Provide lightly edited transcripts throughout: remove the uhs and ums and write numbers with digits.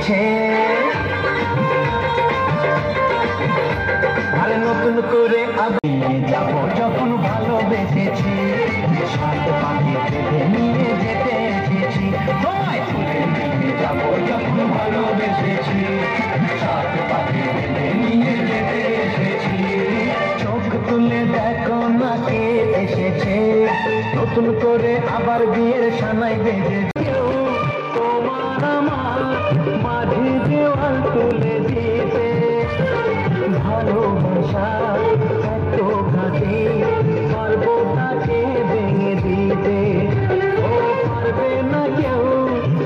এসেছে, আর নতুন করে আবার যাব যখন ভালোবেসেছি, সাত পাখি বেঁধে নিয়ে যেতে এসেছি, তোমায় তুলে নিয়ে যাব যখন ভালোবেসেছি, সাত পাখি বেঁধে নিয়ে যেতে এসেছি। চোখ তুলে দেখো না কে এসেছে, নতুন করে আবার বিয়ের সানাই বেজেছে। তোমার আমার মাঝে দেওয়াল তুলে দিতে, ভালোবাসা এত ঘাটে পারবো তাকে ভেঙে দিতে। ও পারবে না কেউ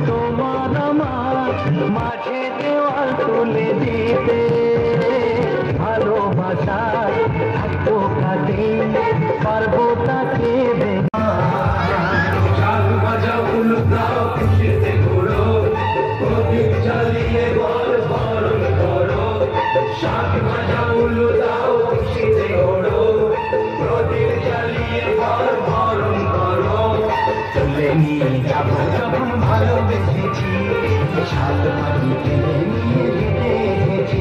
তোমার আমার মাঝে দেওয়াল তুলে দিতে, ভালোবাসা এত ঘাটে পারবো তাকে ভেঙে। চালিয়ে বল বরণ করো, শাক ভাজা উলু দাও খুশিতে ঘোরো, প্রদীপ জ্বালিয়ে বল বরণ করো। তুলে নিয়ে যাব যখন ভালোবেসেছি, সাত পাখি কিনে নিয়ে যেতে এসেছি।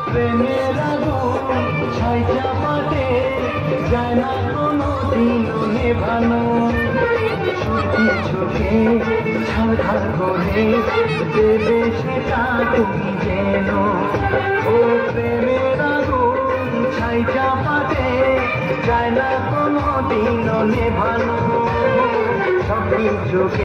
প্রেমের আগুন ছাইটা পাতে যায় না কোনো দিনও নেভানো, ছুটি ছুটে ছাড়খাড় করে দেবে সেটা তুমি যেন। ও প্রেমের আগুন ছাইটা পাতে যায় না কোনো দিনও নেভানো, সব কিছুকে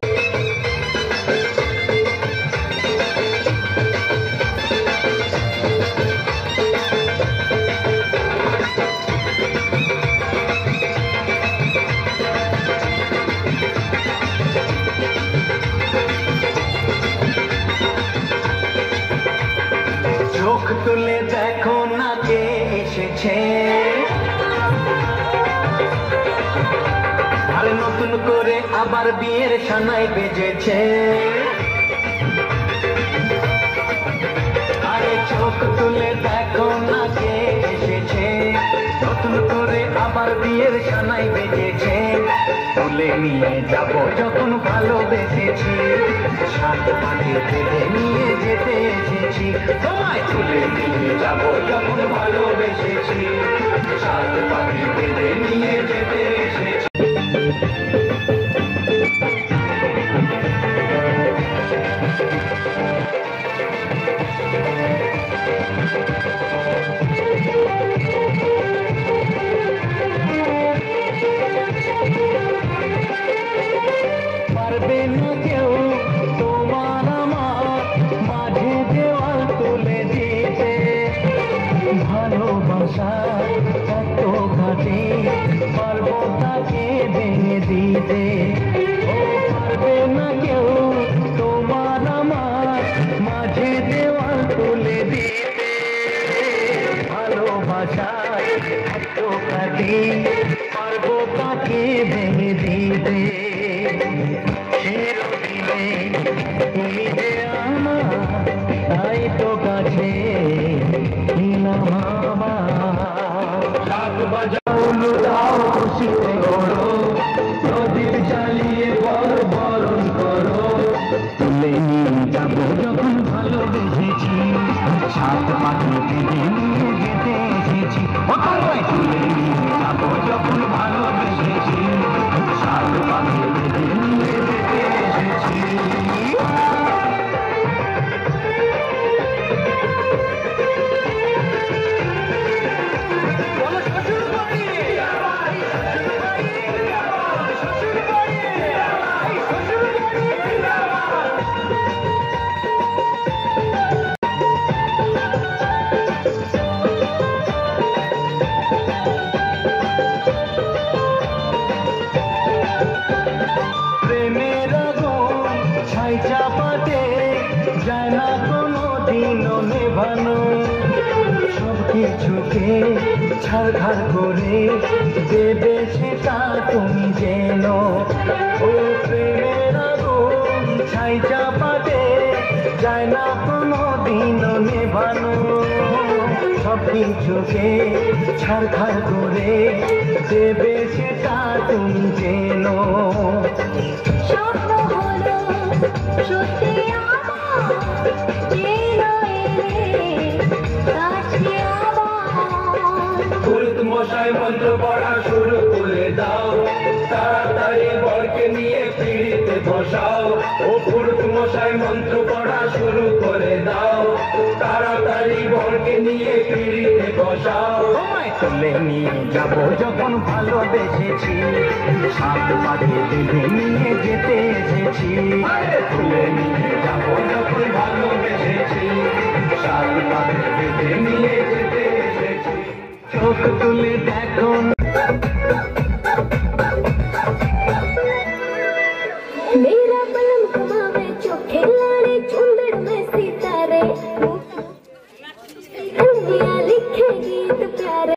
চোখ তুলে দেখো না কে এসেছে, আর নতুন করে আবার বিয়ের সানাই বেজেছে। আরে চোখ তুলে দেখো না কে এসেছে, নতুন করে আবার বিয়ের সানাই বেজেছে। তুলে নিয়ে যাব যখন ভালোবেসেছি, সাত পাখি বেঁধে নিয়ে যেতে এসেছি, তোমায় তুলে নিয়ে যাব যখন ভালোবেসেছি, সাত পাখি বেঁধে নিয়ে যেতে এসেছি। পারবে না কেউ তোমার আমার মাঝে দেওয়াল তুলে দিতে, ভালোবাসা এত ঘাটে পারবো তাকে ভেঙে দিতে। ও পারবে না কেউ তোমার আমার মাঝে দেওয়াল তুলে দিতে, ভালোবাসা এত ঘাটে পারবো তাকে ভেঙে দিতে। তুমি যে আমার তাই তো কাছে খুশিতে ঘোরো, প্রদীপ জ্বালিয়ে বল বরণ করো। তুলে নিয়ে যাব যখন ভালোবেসেছি, সাত পাখি বেঁধে নিয়ে যেতে এসেছি। তুলে নিয়ে যাব যখন ভালোবেসেছি, সাত পাখি কিছুকে ছাড়খাড় করে দেবে সেটা তুমি যেন। ও প্রেমের আগুন ছাই চাপাতে যায় না কোনো দিনও নেভানো। সব কিছুকে ছাড়খাড় করে দেবে সেটা তুমি যেন। স্বপ্ন হলো সত্যি আমার, যেন এলে কাছে আবার। পুরুত মশাই মন্ত্র পড়া শুরু করে দাও, তাড়াতাড়ি বরকে নিয়ে পিড়িতে বসাও। ও পুরুত মশাই মন্ত্র পড়া শুরু করে দাও, তাড়াতাড়ি বরকে নিয়ে পিড়িতে বসাও। তোমায় তুলে নিয়ে যাবো যখন ভালোবেসেছি, সাত পাকে বেঁধে নিয়ে যেতে এসেছি। তুলে নিয়ে যাবো যখন ভালোবেসেছি, সাত পাকে বেঁধে নিয়ে যেতে এসেছি। চোখ তুলে দেখো मेरा पलम घुमावे चोखे लाड़े चुंदड़ में सितारे, दुनिया लिखे गीत प्यारे।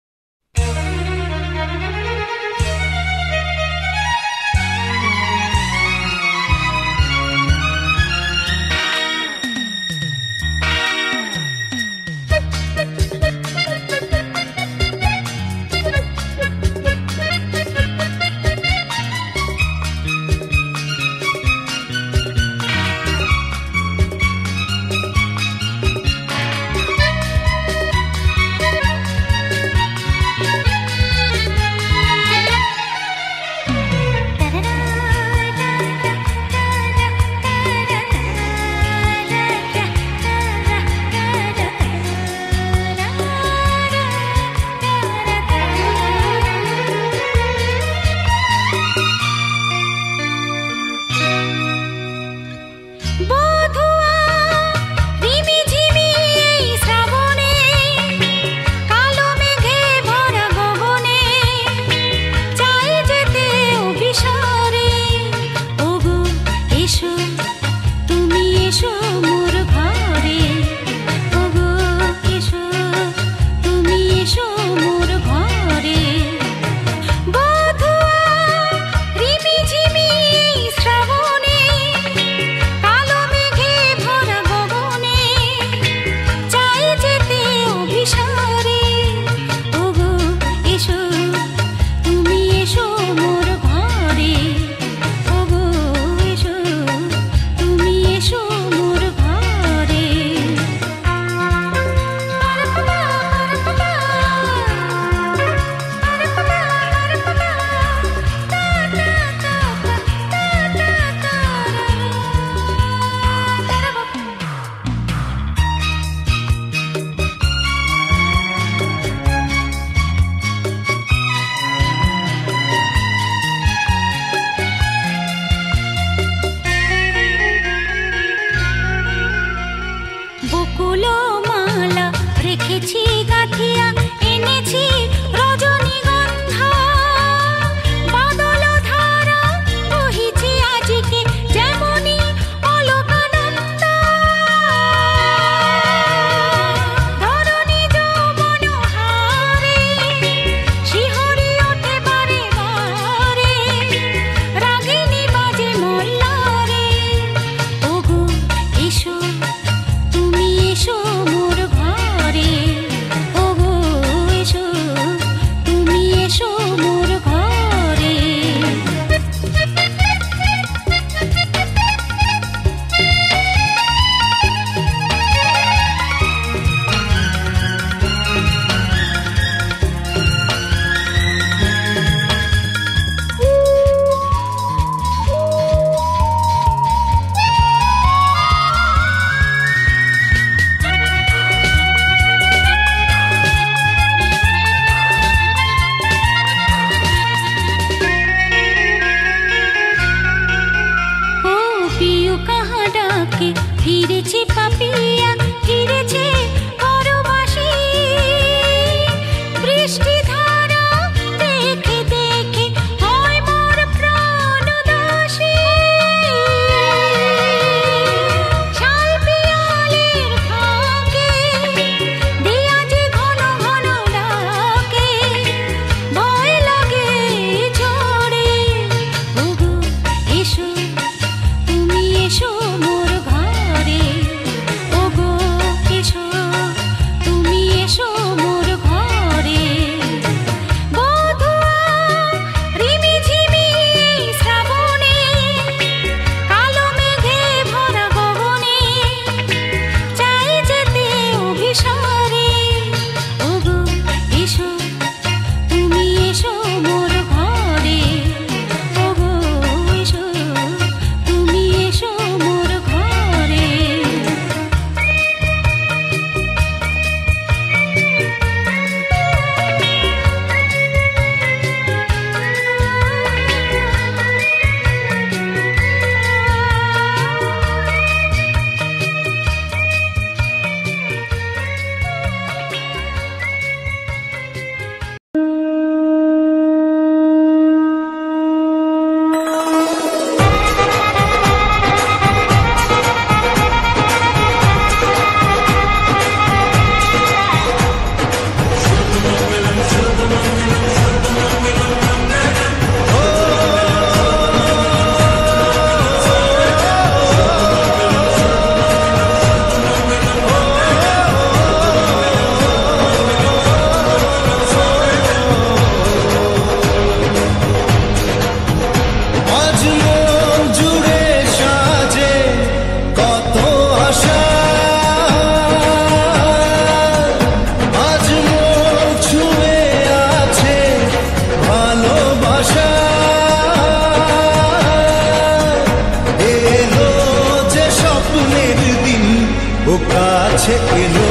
কাছে এলো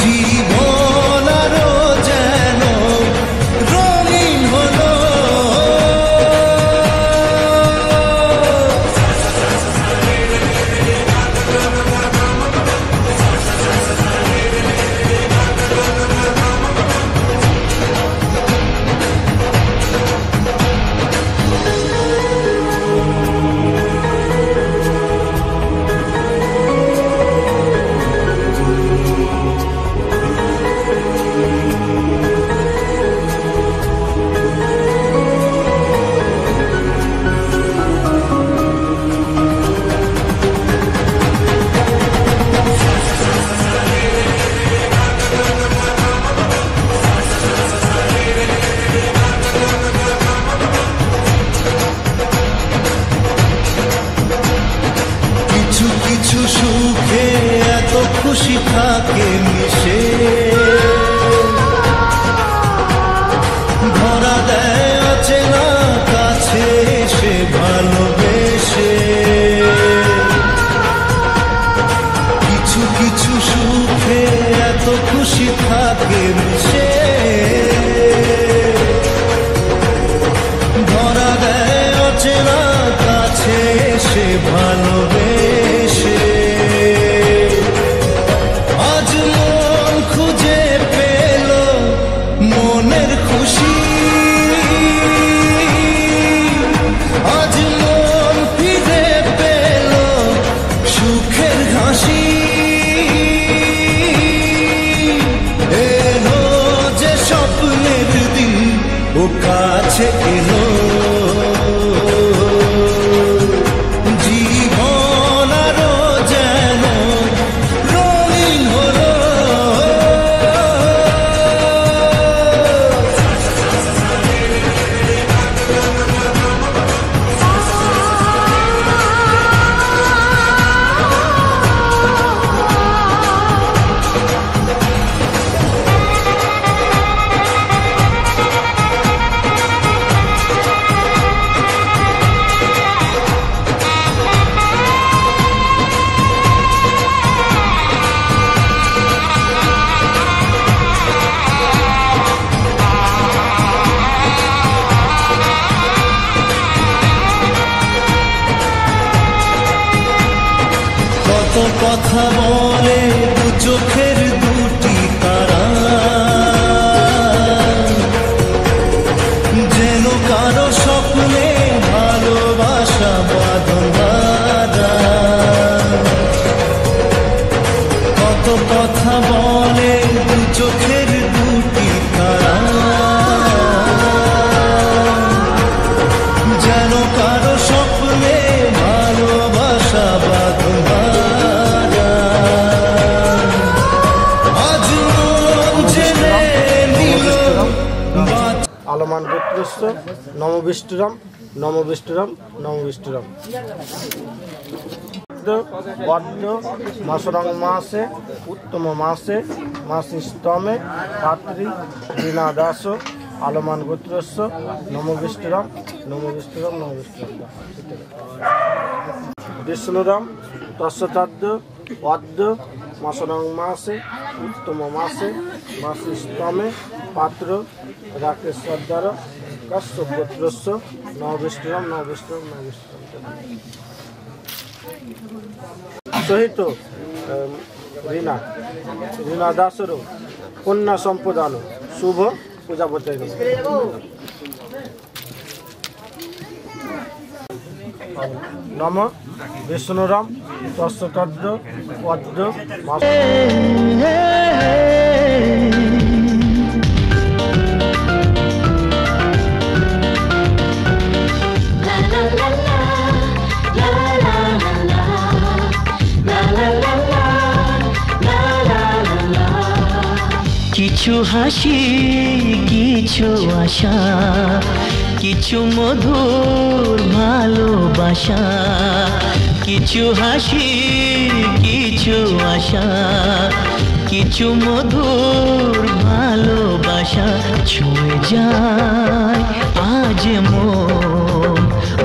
জীবন আরো যেন রঙিন হলো। কিছু কিছু সুখে এত খুশি থাকে মিশে, ধরা দেয় অচেনা কাছে সে ভালোবেসে। কিছু কিছু সুখে এত খুশি থাকে মিশে, ধরা দেয় অচেনা কাছে সে ভালোবেসে। আজ মন খুঁজে পেল মনের খুশি, আজ মন ফিরে পেল সুখের হাসি। এলো যে স্বপ্নের দিন ও কাছে এলো, জীবন আরো যেন রঙিন হলো। কত কথা বলে দু চোখের দুটি তারা, যেন কারো স্বপ্নে ভালোবাসা বাঁধন বাঁধা। কত কথা বলে দু চোখের দুটি তারা, যেন কারো স্বপ্নে ভালোবাসা বাঁধন বাঁধা। আজ মন জেনে নিল আলমান গোত্রস্য নম বিষ্ণুরাম নম বিষ্ণুরাম নম বিষ্ণুরাম। বদ্ধ মাসরং মাসে উত্তম মাসে মাসিস্তমে পাত্রী দীনা দাস আলমান গোত্রস্য নম বিষ্ণুরাম নম বিষ্ণুরাম নম বিষ্ণুরাম। বিষ্ণুরাম তস্যতাদ্য অদ্য মাসরং মাসে উত্তম মাসে মাসিস্তমে পাত্র রাকেশ সর্দার কাশ্যপ গোত্রস্য নম বিষ্ণুরাম নম বিষ্ণুরাম নম বিষ্ণুরাম। সহিত রীনা দাসর কন্যা সম্প্রদান শুভ পূজাপতি। নম বিষ্ণুরাম তস্যতদ্য পদ্য কিছু হাসি কিছু আশা, কিছু মধুর ভালোবাসা। কিছু হাসি কিছু আশা, কিছু মধুর ভালোবাসা। ছুঁয়ে যায় আজ মন,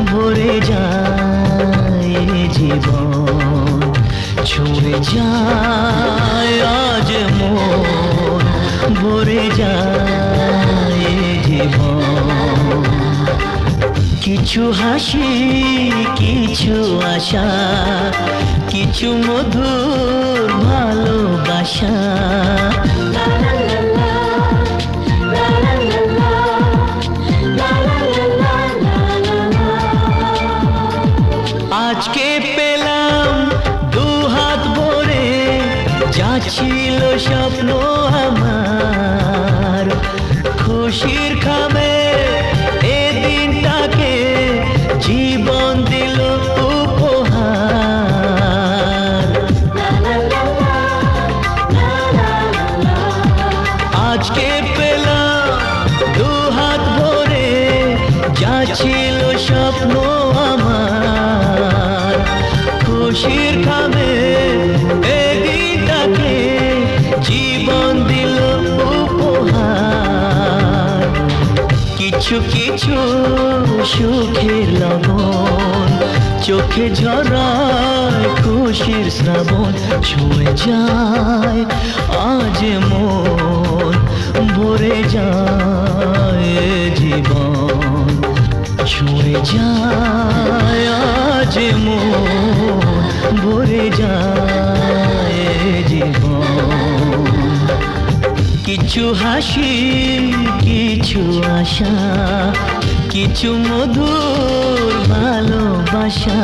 ভরে যায় জীবন। ছুঁয়ে যায় আজ মন ভরে যায় জীবন। কিছু হাসি কিছু আশা কিছু মধুর ভালোবাসা। আজকে পেলাম দু হাত ভরে যা ছিল স্বপ্ন আমার, খুশির খামে এ দিনটাকে জীবন দিল উপহার। আজকে পেলাম দু হাত ভরে যা ছিল স্বপ্ন আমার, খুশির খামে এ দিনটাকে জীবন দিল উপহার। কিছু কিছু সুখের লবণ চোখে ঝরায় খুশির শ্রাবণ, ছুঁয়ে যায় আজ মন ভরে যায় জীবন। ছুঁয়ে যায় আজ মন ভরে যায় জীবন। কিছু হাসি কিছু আশা কিছু মধুর ভালোবাসা।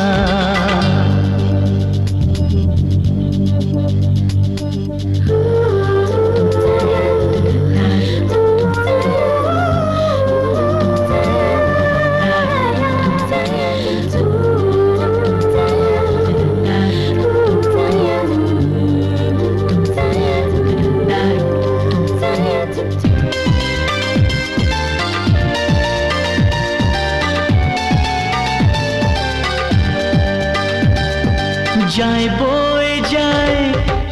যায় বয়ে যায়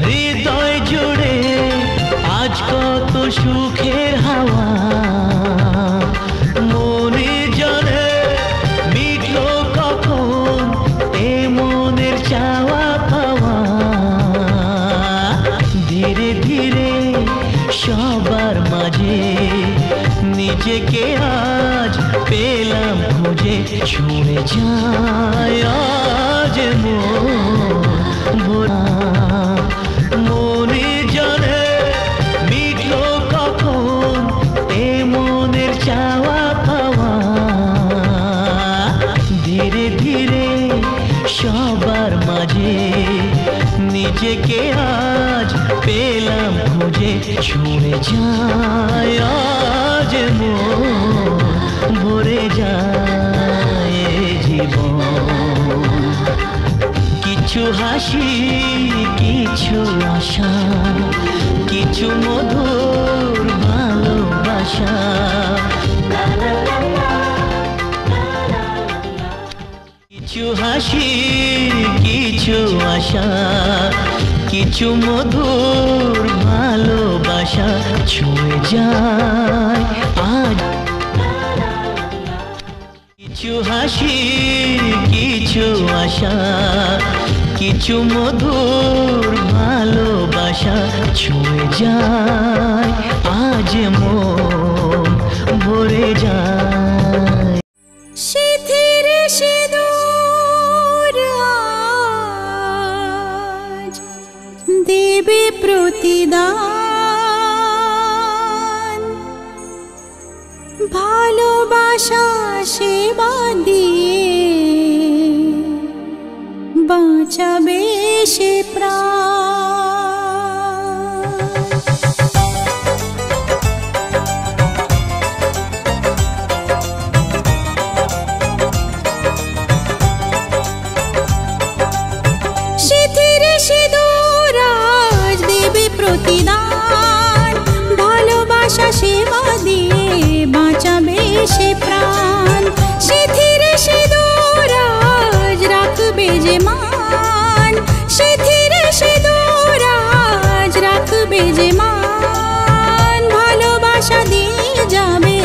হৃদয় জুড়ে আজ কত সুখের হাওয়া, মনে জানে মিটলো কখন এ মনের চাওয়া পাওয়া। ধীরে ধীরে সবার মাঝে নিজেকে আজ পেলাম খুঁজে, ছুঁয়ে যায় আজ মনে জানে মিটলো কখন এ মনের চাওয়া পাওয়া। ধীরে ধীরে সবার মাঝে নিজেকে আজ পেলাম খুঁজে, ছুঁয়ে যায় আজ মন ভরে যায় জীবন। কিছু হাসি কিছু আশা কিছু মধুর ভালোবাসা। কিছু হাসি কিছু আশা কিছু মধুর ভালোবাসা, ছুঁয়ে যায় আজ। কিছু হাসি কিছু আশা কিছু মধুর ভালোবাসা, ছুঁয়ে যায় আজ মন ভরে যায়। শিথির সিঁদুর আজ দেবে প্রতিদান, ভালোবাসা সেবা দিয়ে বাঁচাবে সে প্রাণ। শিথির সিঁদুর আজ দেবে প্রতিদান, ভালোবাসা সেবা দিয়ে বাঁচাবে সে প্রাণ। শিথির সিঁদুর আজ রাখবে যে মান, শিথির সিঁদুর আজ রাখবে যে মান, ভালোবাসা দিয়ে যাবে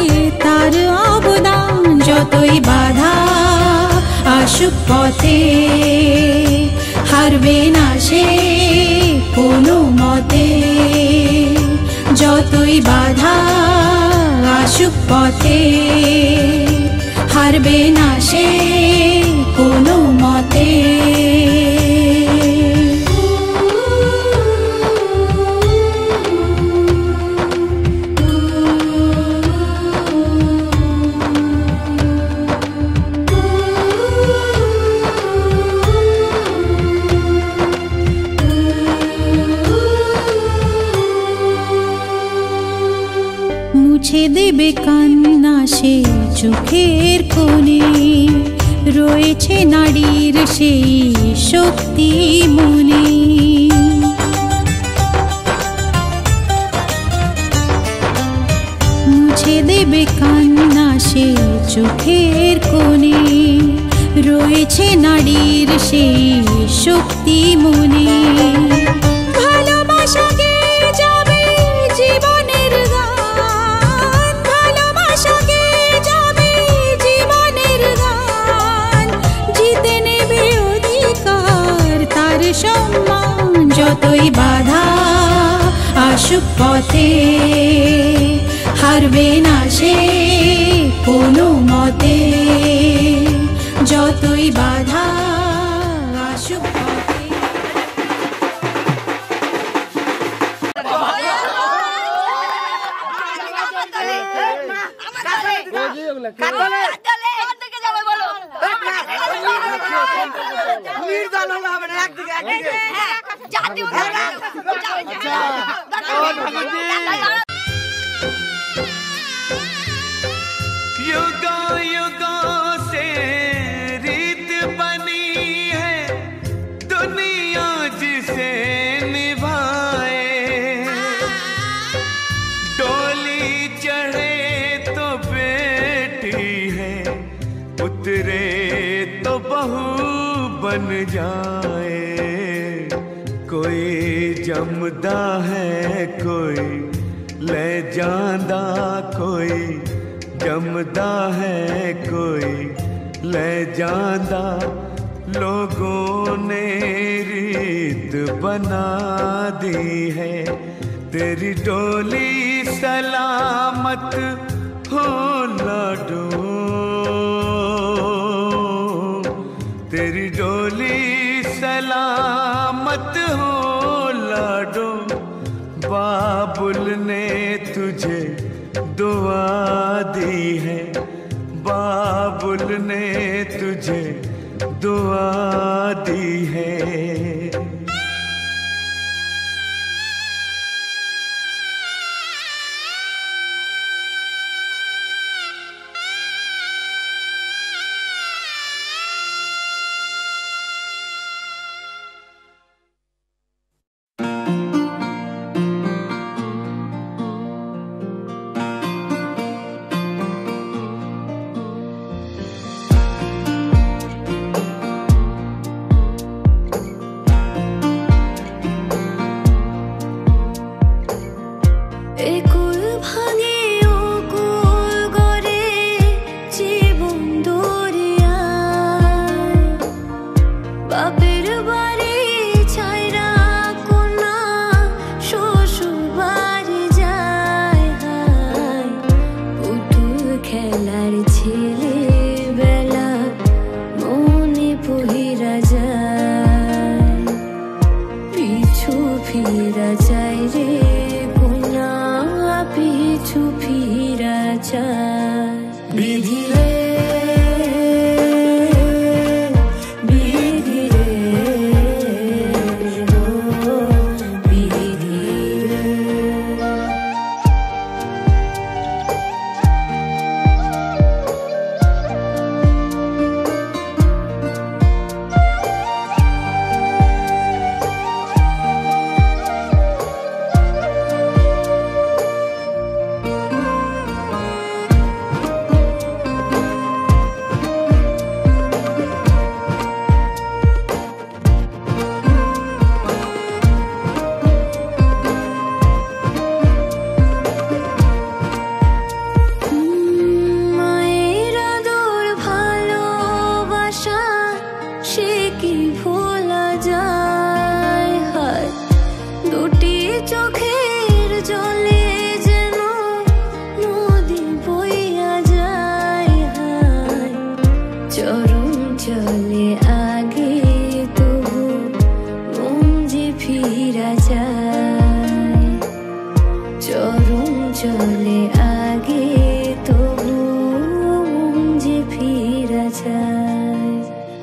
তার অবদান। যতই বাধা আসুক পথে হারবে না সে যতই বাধা আসুক পথে হারবে না সে কোনো মতে। মুছে দেবে কান্না সে চোখের কোণে, রয়েছে নারীর সেই শক্তি মনে। মুছে দেবে কান্না সে চোখের কোণে, রয়েছে নারীর সেই শক্তি মনে। ভালোবাসা গেয়ে যাবে জীবনের গান, ভালোবাসা গেয়ে যাবে জীবনের গান, জিতে নেবে অধিকার তার সম্মান। যতই বাধা আসুক পথে হারবে না সে কোনো মতে। যতই বাধা আসুক পথে। युगों युगों से रीत बनी है दुनिया जिसे निभाए, डोली चढ़े तो बेटी है, उतरे तो बहू बन जाए। कोई जमदा है कोई ले जांदा, कोई जमदा है कोई ले जांदा, लोगों ने रीत बना दी है। तेरी डोली सलामत हो लाडो, तेरी डोली सलामत हो लाडो। बाबुल ने तुझे दुआ दी है, बाबुल ने तुझे दुआ दी है। দুটি চোখের জলে যেন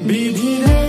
বিধি রে